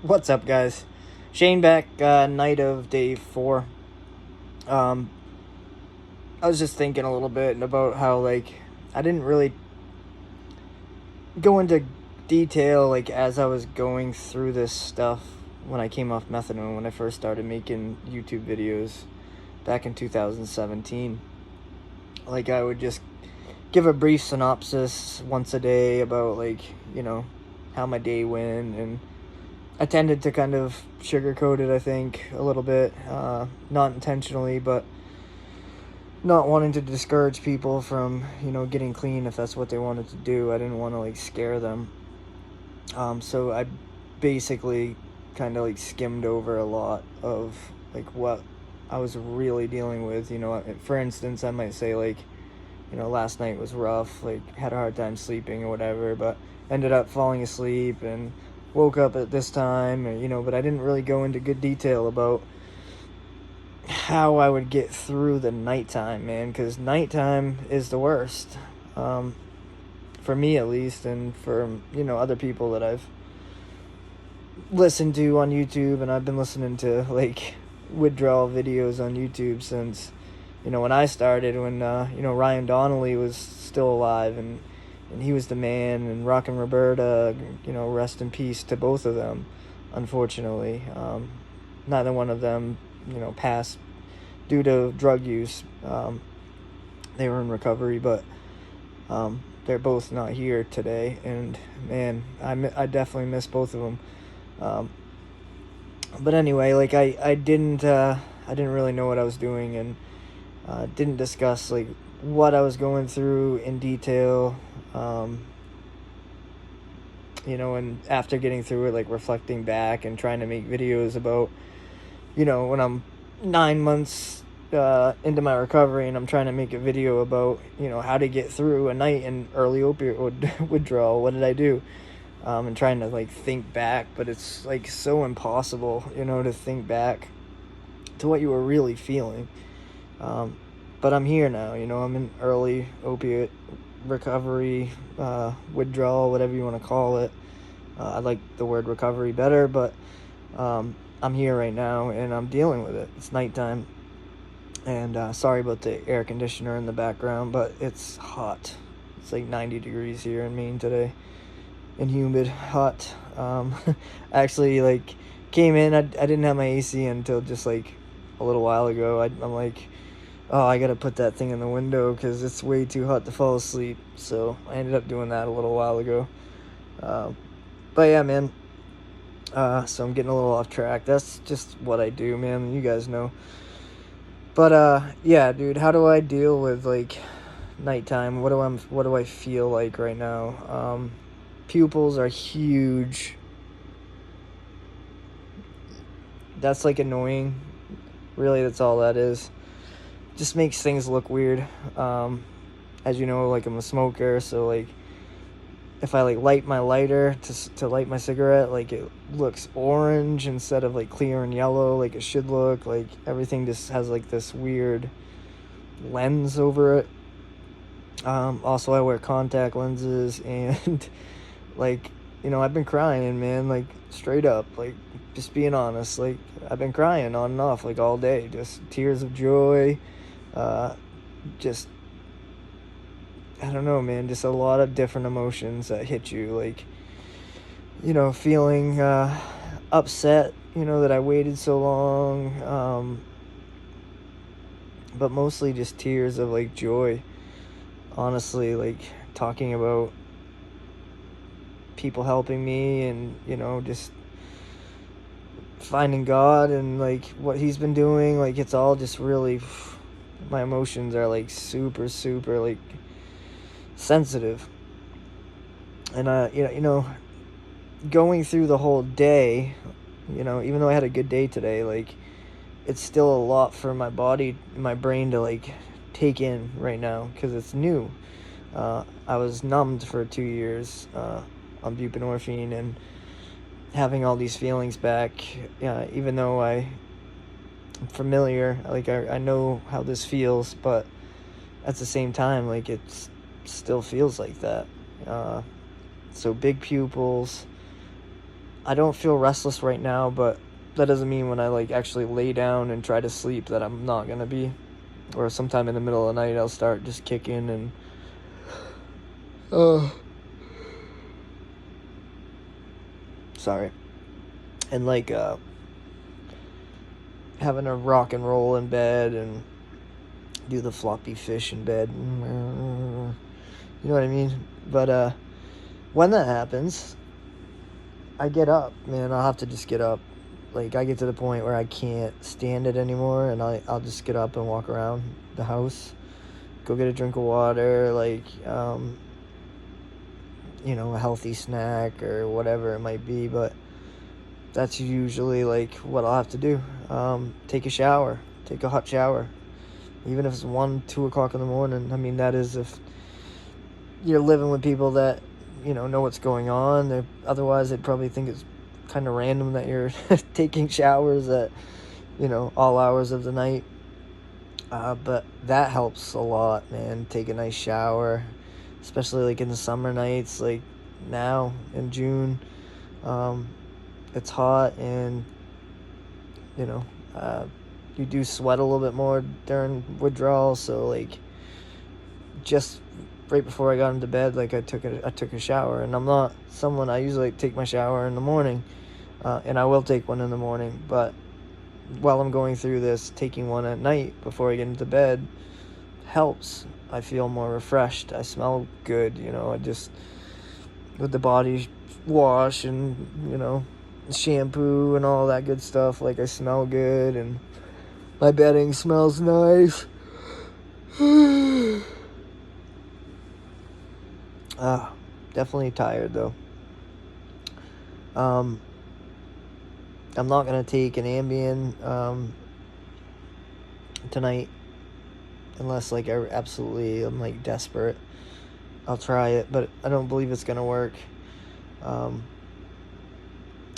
What's up, guys? Shane back, night of day 4. Um, I was just thinking a little bit about how, I didn't really go into detail, as I was going through this stuff when I came off methadone, when I first started making YouTube videos back in 2017. I would just give a brief synopsis once a day about, how my day went, and I tended to kind of sugarcoat it, I think, a little bit, not intentionally, but not wanting to discourage people from, getting clean if that's what they wanted to do. I didn't want to, scare them. So I basically kind of, skimmed over a lot of, what I was really dealing with. For instance, I might say, last night was rough, had a hard time sleeping or whatever, but ended up falling asleep and woke up at this time, but I didn't really go into good detail about how I would get through the nighttime, man, because nighttime is the worst, for me at least, and for, other people that I've listened to on YouTube, and I've been listening to, withdrawal videos on YouTube since, when I started, when, Ryan Donnelly was still alive, and he was the man, and Rock and Roberta, rest in peace to both of them, unfortunately. Neither one of them, passed due to drug use. They were in recovery, but they're both not here today, and man, I definitely miss both of them. But anyway, I didn't really know what I was doing, and didn't discuss what I was going through in detail, and after getting through it, reflecting back and trying to make videos about, when I'm 9 months into my recovery, and I'm trying to make a video about, how to get through a night in early opioid withdrawal. What did I do? And trying to think back, but it's so impossible, to think back to what you were really feeling. But I'm here now, I'm in early opiate recovery, withdrawal, whatever you want to call it. I like the word recovery better, but I'm here right now, and I'm dealing with it. It's nighttime, and sorry about the air conditioner in the background, but it's hot. It's 90 degrees here in Maine today, and humid, hot. Actually, came in, I didn't have my AC until just a little while ago. I'm like, oh, I gotta put that thing in the window because it's way too hot to fall asleep. So I ended up doing that a little while ago. But yeah, man. So I'm getting a little off track. That's just what I do, man. You guys know. But yeah, dude. How do I deal with nighttime? What do I feel like right now? Pupils are huge. That's annoying. Really, that's all that is. Just makes things look weird. As you know, I'm a smoker, so if I light my lighter to light my cigarette, it looks orange instead of clear and yellow like it should look. Everything just has this weird lens over it. Also, I wear contact lenses, and I've been crying, man, straight up, just being honest, I've been crying on and off all day, just tears of joy. Just, I don't know, man, just a lot of different emotions that hit you, feeling upset, that I waited so long, but mostly just tears of joy, honestly, talking about people helping me, and just finding God and what he's been doing. It's all just really, my emotions are super sensitive, and going through the whole day, even though I had a good day today, it's still a lot for my body, my brain to take in right now, because it's new. I was numbed for 2 years on buprenorphine, and having all these feelings back, even though I'm familiar, I know how this feels, but at the same time, it still feels like that. So big pupils, I don't feel restless right now, but that doesn't mean when I like actually lay down and try to sleep that I'm not gonna be. Or sometime in the middle of the night I'll start just kicking and sorry. And like having a rock and roll in bed and do the floppy fish in bed. You know what I mean? But when that happens, I get up, man. I'll have to just get up. Like, I get to the point where I can't stand it anymore, and I'll just get up and walk around the house, go get a drink of water, like, you know, a healthy snack or whatever it might be, but that's usually, like, what I'll have to do. Take a shower, take a hot shower, even if it's 1, 2 o'clock in the morning. I mean, that is if you're living with people that, you know what's going on. Otherwise, they'd probably think it's kind of random that you're taking showers at, all hours of the night. But that helps a lot, man. Take a nice shower, especially like in the summer nights, like now in June. It's hot, and you do sweat a little bit more during withdrawal. So like, just right before I got into bed, like I took a shower, and I'm not someone, I usually take my shower in the morning, and I will take one in the morning, but while I'm going through this, taking one at night before I get into bed helps. I feel more refreshed. I smell good, I just, with the body wash and, shampoo and all that good stuff, like I smell good, and my bedding smells nice. Definitely tired though. I'm not gonna take an Ambien tonight unless like I'm like desperate. I'll try it, but I don't believe it's gonna work.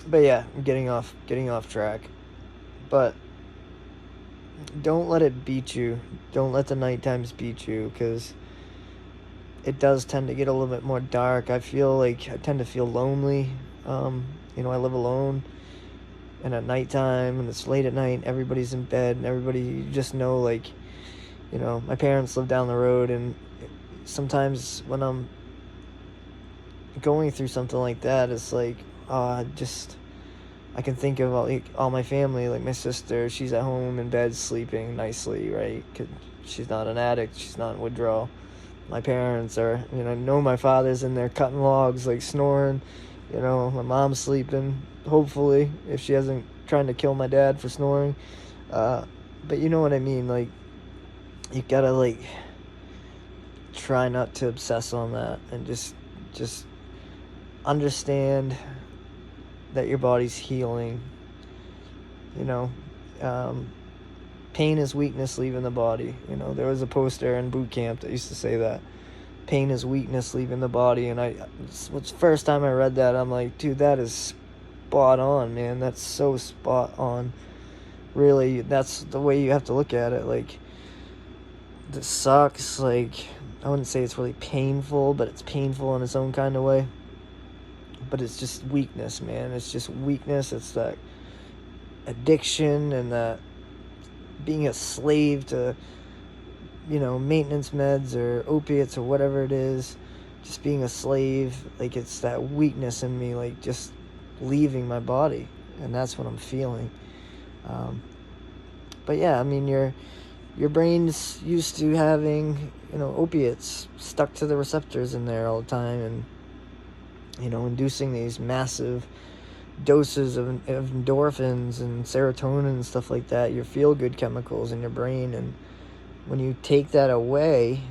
But yeah, I'm getting off track. But don't let it beat you. Don't let the night times beat you, because it does tend to get a little bit more dark. I feel like I tend to feel lonely. I live alone, and at nighttime, and it's late at night, everybody's in bed, and everybody, you just know, like, my parents live down the road, and sometimes when I'm going through something like that, it's like, I can think of all my family, like my sister, she's at home in bed sleeping nicely, right? 'Cause she's not an addict, she's not in withdrawal. My parents are, know my father's in there cutting logs, like snoring. My mom's sleeping, hopefully, if she hasn't trying to kill my dad for snoring. But you know what I mean? Like, you gotta, like, try not to obsess on that, and just understand that your body's healing. Pain is weakness leaving the body. There was a poster in boot camp that used to say that. Pain is weakness leaving the body. And it's the first time I read that, I'm like, dude, that is spot on, man. That's so spot on. Really, that's the way you have to look at it. Like, this sucks. Like, I wouldn't say it's really painful, but it's painful in its own kind of way. But it's just weakness, man. It's just weakness. It's that addiction and that being a slave to, maintenance meds or opiates or whatever it is. Just being a slave. Like, it's that weakness in me, like, just leaving my body. And that's what I'm feeling. But yeah, I mean, your brain's used to having, opiates stuck to the receptors in there all the time, and inducing these massive doses of endorphins and serotonin and stuff like that, your feel-good chemicals in your brain. And when you take that away,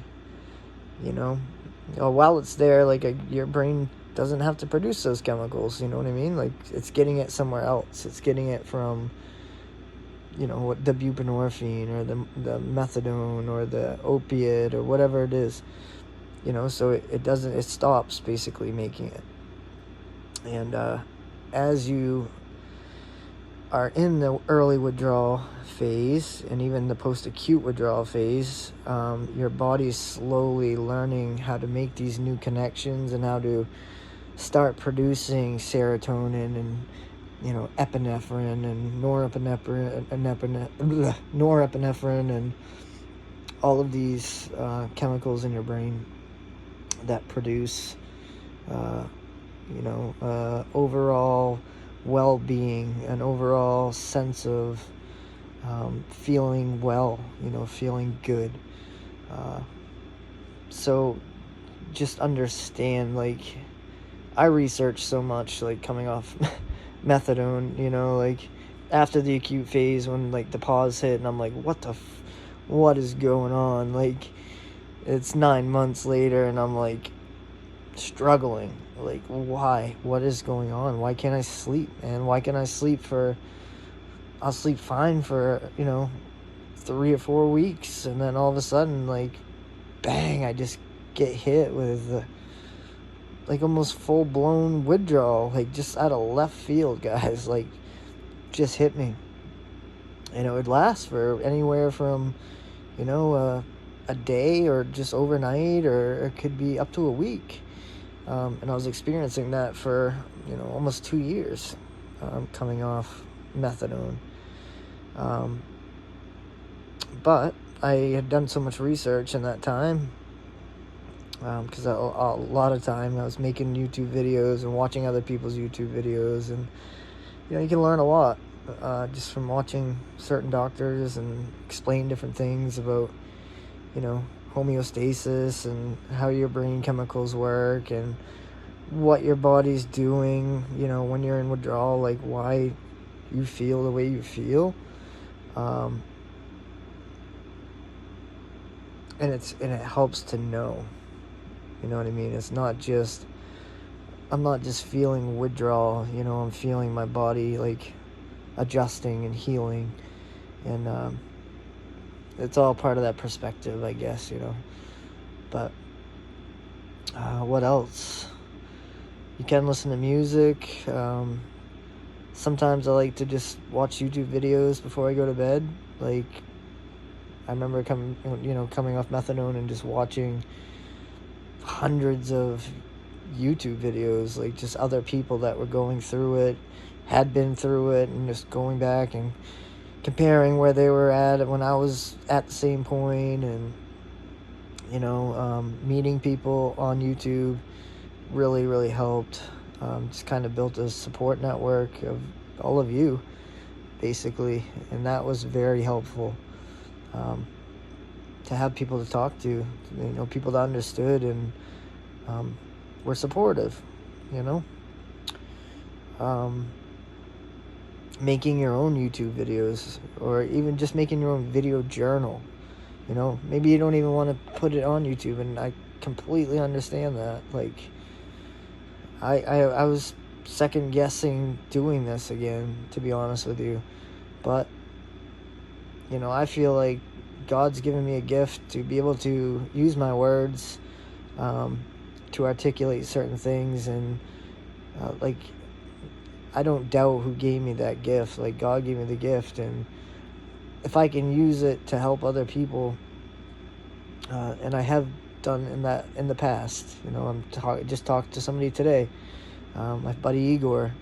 while it's there, like, your brain doesn't have to produce those chemicals, you know what I mean? Like, it's getting it somewhere else. It's getting it from, what the buprenorphine or the methadone or the opiate or whatever it is, so it stops basically making it. And as you are in the early withdrawal phase, and even the post-acute withdrawal phase, your body's slowly learning how to make these new connections and how to start producing serotonin and, you know, epinephrine and norepinephrine and all of these chemicals in your brain that produce, overall well-being, an overall sense of feeling well, feeling good. So just understand, like, I researched so much, like, coming off methadone, like, after the acute phase, when, like, the pause hit, and I'm like, what is going on? Like, it's 9 months later, and I'm, like, struggling. Like, why? What is going on? Why can't I sleep, man? Why can't I sleep I'll sleep fine for, 3 or 4 weeks, and then all of a sudden, like, bang, I just get hit with, like, almost full-blown withdrawal, like, just out of left field, guys, like, just hit me. And it would last for anywhere from, a day or just overnight, or it could be up to a week. And I was experiencing that for, almost 2 years, coming off methadone. But I had done so much research in that time, because a lot of time I was making YouTube videos and watching other people's YouTube videos, and, you can learn a lot just from watching certain doctors and explain different things about, homeostasis and how your brain chemicals work and what your body's doing, when you're in withdrawal, like why you feel the way you feel. And it helps to know, you know what I mean? It's not just, I'm not just feeling withdrawal, I'm feeling my body, like, adjusting and healing, and it's all part of that perspective, I guess, but what else? You can listen to music. Sometimes I like to just watch YouTube videos before I go to bed. Like, I remember coming off methadone and just watching hundreds of YouTube videos, like, just other people that were going through it, had been through it, and just going back and comparing where they were at when I was at the same point, and, meeting people on YouTube really, really helped. Just kind of built a support network of all of you, basically, and that was very helpful. To have people to talk to, people that understood and were supportive, making your own YouTube videos, or even just making your own video journal. Maybe you don't even want to put it on YouTube, and I completely understand that. Like, I was second guessing doing this again, to be honest with you, but I feel like God's given me a gift to be able to use my words to articulate certain things, and like, I don't doubt who gave me that gift. Like, God gave me the gift, and if I can use it to help other people, and I have done in the past, just talked to somebody today, my buddy Igor,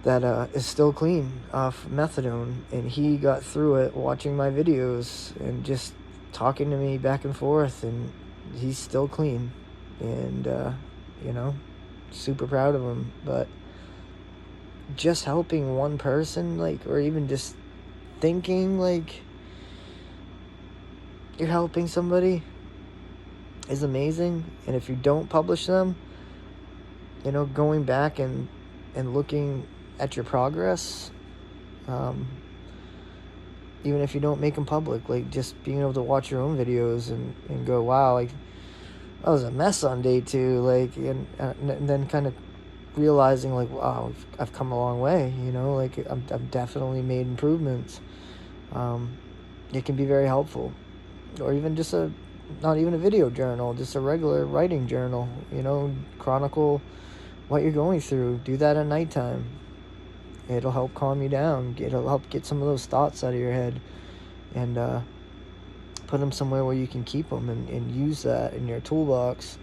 that is still clean off methadone, and he got through it watching my videos and just talking to me back and forth, and he's still clean, and super proud of him. But just helping one person, like, or even just thinking like you're helping somebody is amazing. And if you don't publish them, going back and looking at your progress, even if you don't make them public, like, just being able to watch your own videos and go, wow, like, I was a mess on day 2, like, and then kind of realizing, like, wow, I've come a long way, like, I've definitely made improvements. It can be very helpful. Or even just not even a video journal, just a regular writing journal, chronicle what you're going through. Do that at nighttime. It'll help calm you down. It'll help get some of those thoughts out of your head, and put them somewhere where you can keep them and use that in your toolbox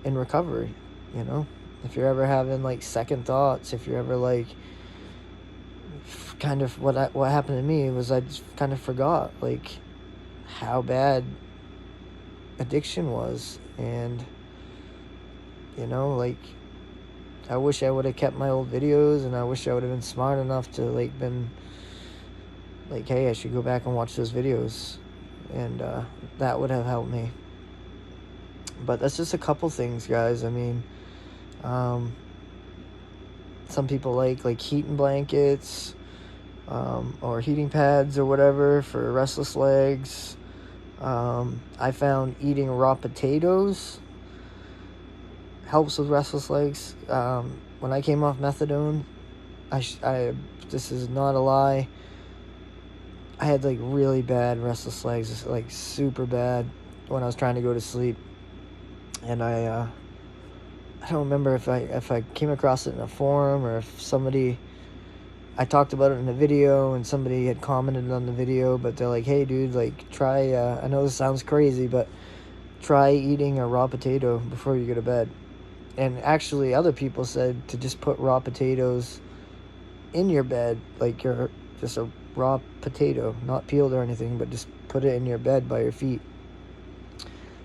in recovery. you know, if you're ever having like second thoughts, if you're ever like, kind of what happened to me was I just kind of forgot like how bad addiction was. And you know, like, I wish I would have kept my old videos, and I wish I would have been smart enough to like been like, hey, I should go back and watch those videos, and that would have helped me. But that's just a couple things, guys. I mean, some people like heating blankets, or heating pads or whatever for restless legs. I found eating raw potatoes helps with restless legs. When I came off methadone, this is not a lie, I had like really bad restless legs, like super bad, when I was trying to go to sleep. And I don't remember if I came across it in a forum, or if I talked about it in a video and somebody had commented on the video, but they're like, hey dude, like, try, I know this sounds crazy, but try eating a raw potato before you go to bed. And actually other people said to just put raw potatoes in your bed, like you're just a raw potato, not peeled or anything, but just put it in your bed by your feet.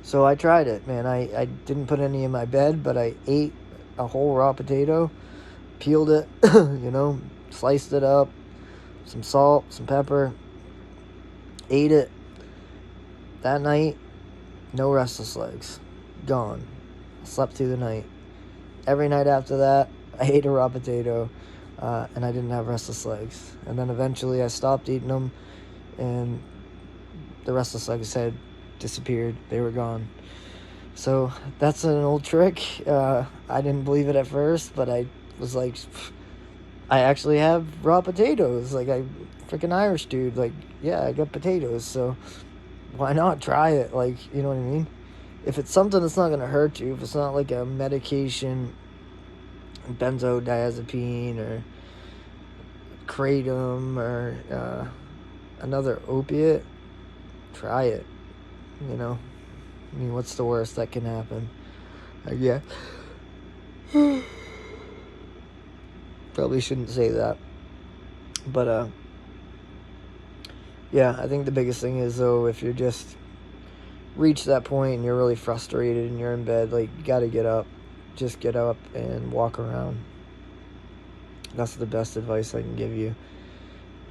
So I tried it, man. I didn't put any in my bed, but I ate a whole raw potato, peeled it, you know, sliced it up, some salt, some pepper, ate it. That night, no restless legs, gone. Slept through the night. Every night after that, I ate a raw potato, and I didn't have restless legs. And then eventually I stopped eating them, and the restless legs had disappeared. They were gone. So that's an old trick. I didn't believe it at first, but I was like, I actually have raw potatoes. Like, I freaking Irish dude. Like, yeah, I got potatoes, so why not try it? Like, you know what I mean? If it's something that's not going to hurt you, if it's not like a medication, benzodiazepine or kratom or another opiate, try it. You know, I mean, what's the worst that can happen? Yeah. Probably shouldn't say that. But, yeah, I think the biggest thing is, though, if you're just reach that point and you're really frustrated and you're in bed, like, you gotta get up. Just get up and walk around. That's the best advice I can give you.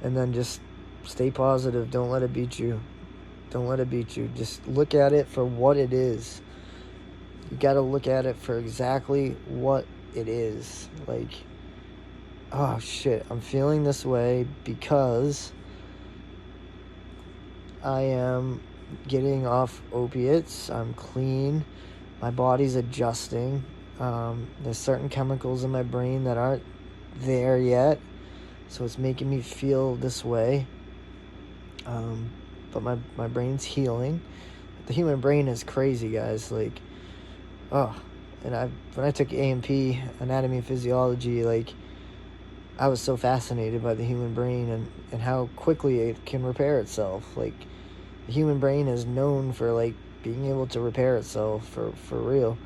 And then just stay positive. Don't let it beat you. Don't let it beat you. Just look at it for what it is. You gotta look at it for exactly what it is. Like, oh shit, I'm feeling this way because I am getting off opiates. I'm clean. My body's adjusting. There's certain chemicals in my brain that aren't there yet, so it's making me feel this way. But my brain's healing. The human brain is crazy, guys. Like, oh, and when I took A&P, Anatomy and Physiology, like, I was so fascinated by the human brain and how quickly it can repair itself. Like, the human brain is known for, like, being able to repair itself for real.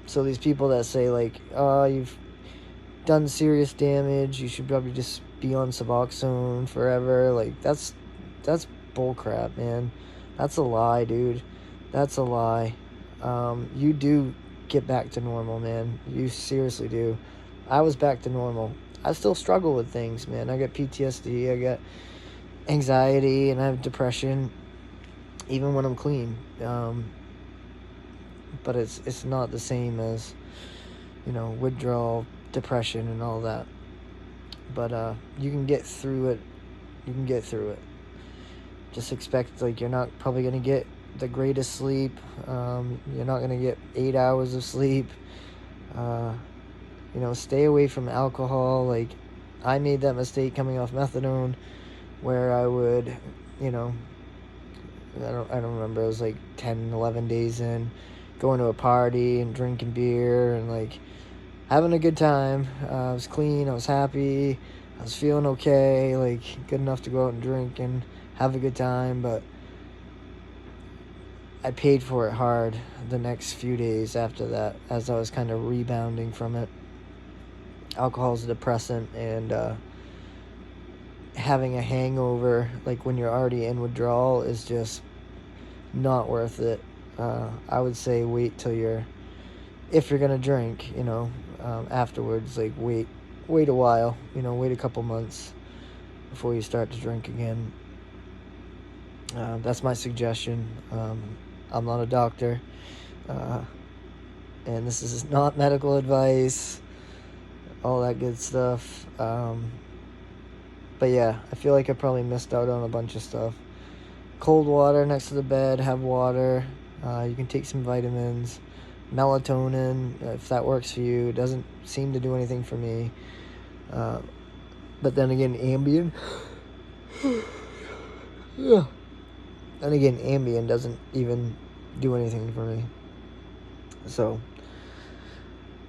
So these people that say, like, oh, you've done serious damage, you should probably just be on Suboxone forever, like, that's bullcrap, man. That's a lie, dude. That's a lie. You do get back to normal, man. You seriously do. I was back to normal. I still struggle with things, man. I got PTSD, I got anxiety, and I have depression, even when I'm clean. But it's not the same as, you know, withdrawal, depression, and all that. But you can get through it. You can get through it. Just expect, like, you're not probably going to get the greatest sleep. You're not going to get 8 hours of sleep. You know, stay away from alcohol. Like, I made that mistake coming off methadone, where I would, you know, I don't remember, it was like 10, 11 days in, going to a party and drinking beer and, like, having a good time. I was clean, I was happy, I was feeling okay, like, good enough to go out and drink and have a good time. But I paid for it hard the next few days after that, as I was kind of rebounding from it. Alcohol's a depressant, and having a hangover, like when you're already in withdrawal, is just not worth it. I would say wait till if you're gonna drink, afterwards, like wait a while, wait a couple months before you start to drink again. That's my suggestion. I'm not a doctor, and this is not medical advice, all that good stuff. But yeah, I feel like I probably missed out on a bunch of stuff. Cold water next to the bed, have water. You can take some vitamins, melatonin, if that works for you. It doesn't seem to do anything for me. But then again, Ambien. Yeah. Then again, Ambien doesn't even do anything for me. So,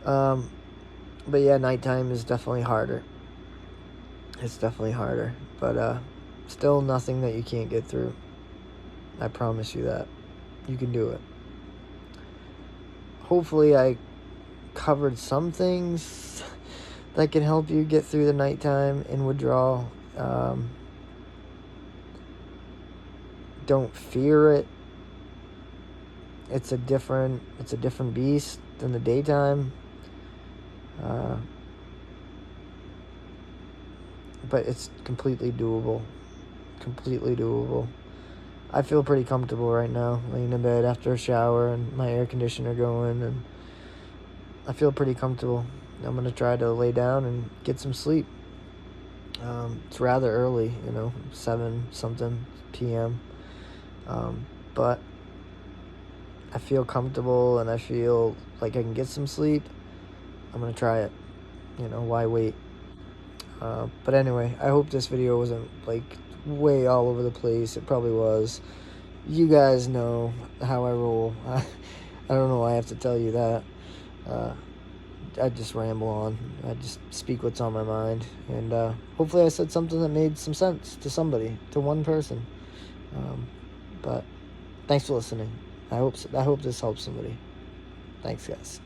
but yeah, nighttime is definitely harder. It's definitely harder. But still nothing that you can't get through. I promise you that. You can do it. Hopefully I covered some things that can help you get through the nighttime in withdrawal. Don't fear it. It's a different beast than the daytime. But it's completely doable. Completely doable. I feel pretty comfortable right now, laying in bed after a shower and my air conditioner going, and I feel pretty comfortable. I'm going to try to lay down and get some sleep. It's rather early, 7-something p.m. But I feel comfortable and I feel like I can get some sleep. I'm going to try it. Why wait? But anyway, I hope this video wasn't way all over the place. It probably was. You guys know how I roll. I don't know why I have to tell you that. I just ramble on. I just speak what's on my mind. And hopefully I said something that made some sense to somebody, to one person. But thanks for listening. I hope this helps somebody. Thanks, guys.